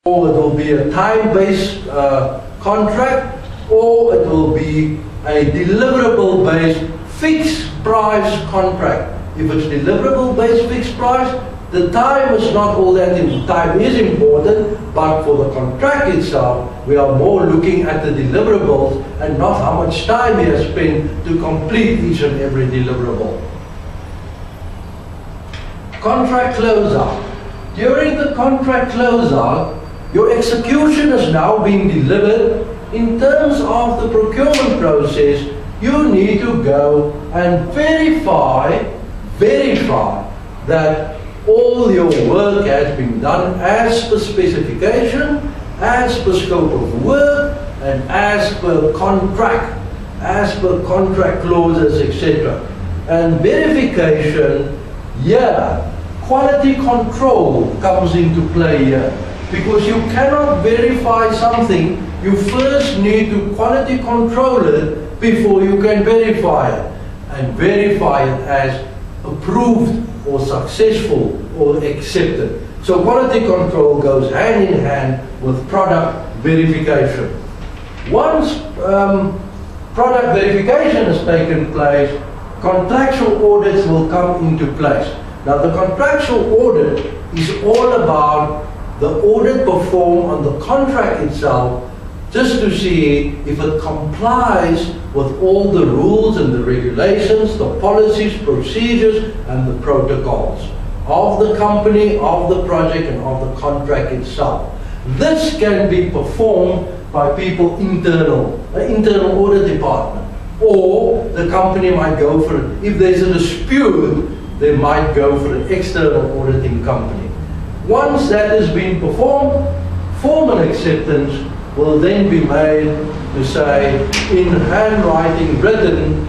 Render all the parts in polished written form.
or it will be a time-based contract, or it will be a deliverable-based fixed price contract. If it's deliverable-based fixed price, the time is not all that important. Time is important, but for the contract itself, we are more looking at the deliverables and not how much time he has spent to complete each and every deliverable. Contract closeout. During the contract closeout, your execution is now being delivered. In terms of the procurement process, you need to go and verify that all your work has been done as per specification, as per scope of work, and as per contract clauses, etc. And verification, quality control comes into play here. Because you cannot verify something, you first need to quality control it before you can verify it. And verify it as approved or successful or accepted. So quality control goes hand in hand with product verification. Once product verification has taken place, contractual audits will come into place. Now the contractual audit is all about the audit performed on the contract itself, just to see if it complies with all the rules and the regulations, the policies, procedures, and the protocols of the company, of the project, and of the contract itself. This can be performed by people internal audit department, or the company might go for it. If there's a dispute, they might go for an external auditing company. Once that has been performed, formal acceptance will then be made to say, in handwriting written,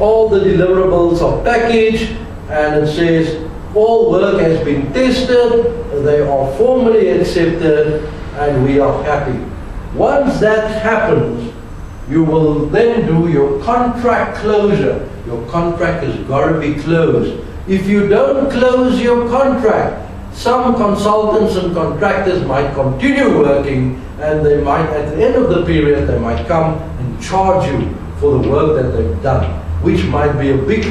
all the deliverables are packaged, and it says all work has been tested, they are formally accepted, and we are happy. Once that happens, you will then do your contract closure. Your contract has got to be closed. If you don't close your contract, some consultants and contractors might continue working, and they might, at the end of the period, they might come and charge you for the work that they've done, which might be a big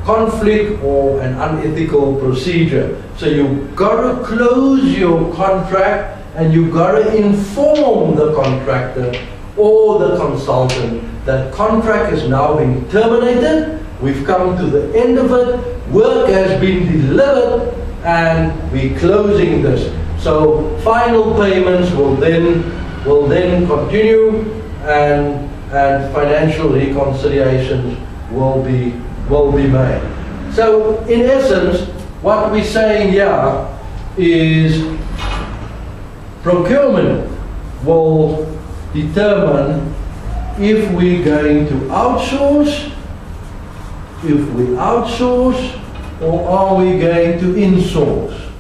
conflict or an unethical procedure. So you've got to close your contract, and you've got to inform the contractor or the consultant that contract is now being terminated, we've come to the end of it, work has been delivered, and we're closing this. So final payments will then continue, and financial reconciliations will be made. So in essence, what we're saying here is procurement will determine if we're going to outsource, or are we going to insource?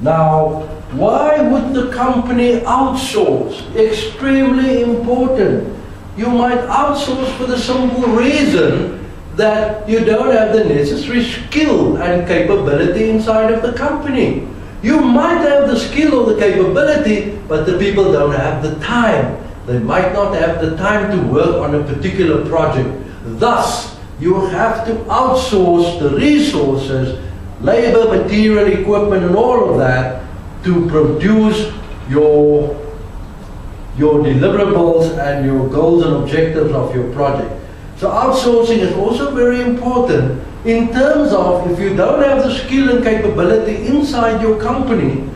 Now, why would the company outsource? Extremely important. You might outsource for the simple reason that you don't have the necessary skill and capability inside of the company. You might have the skill or the capability, but the people don't have the time. They might not have the time to work on a particular project. Thus, you have to outsource the resources, labor, material, equipment, and all of that to produce your deliverables and your goals and objectives of your project. So outsourcing is also very important in terms of if you don't have the skill and capability inside your company,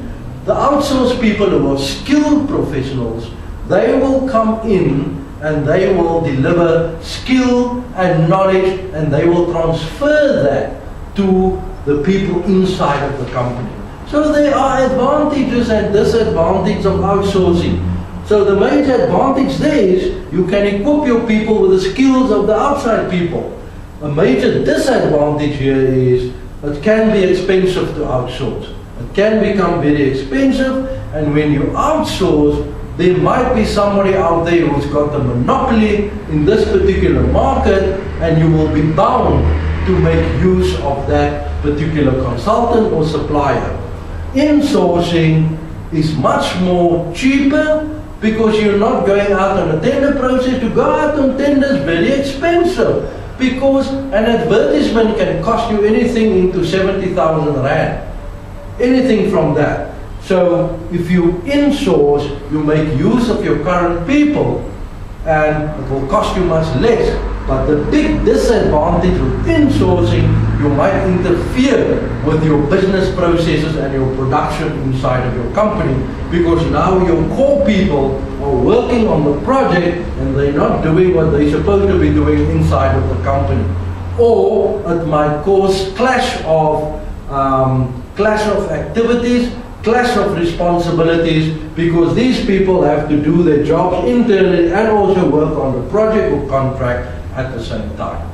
the outsourced people who are skilled professionals, they will come in and they will deliver skill and knowledge, and they will transfer that to the people inside of the company. So there are advantages and disadvantages of outsourcing. So the major advantage there is you can equip your people with the skills of the outside people. A major disadvantage here is it can be expensive to outsource. It can become very expensive, and when you outsource, there might be somebody out there who's got a monopoly in this particular market, and you will be bound to make use of that particular consultant or supplier. Insourcing is much more cheaper because you're not going out on a tender process. To go out on tender is very expensive because an advertisement can cost you anything into 70,000 rand. Anything from that. So if you insource, you make use of your current people and it will cost you much less. But the big disadvantage with insourcing, you might interfere with your business processes and your production inside of your company because now your core people are working on the project and they're not doing what they're supposed to be doing inside of the company. Or it might cause clash of activities, clash of responsibilities because these people have to do their jobs internally and also work on the project or contract at the same time.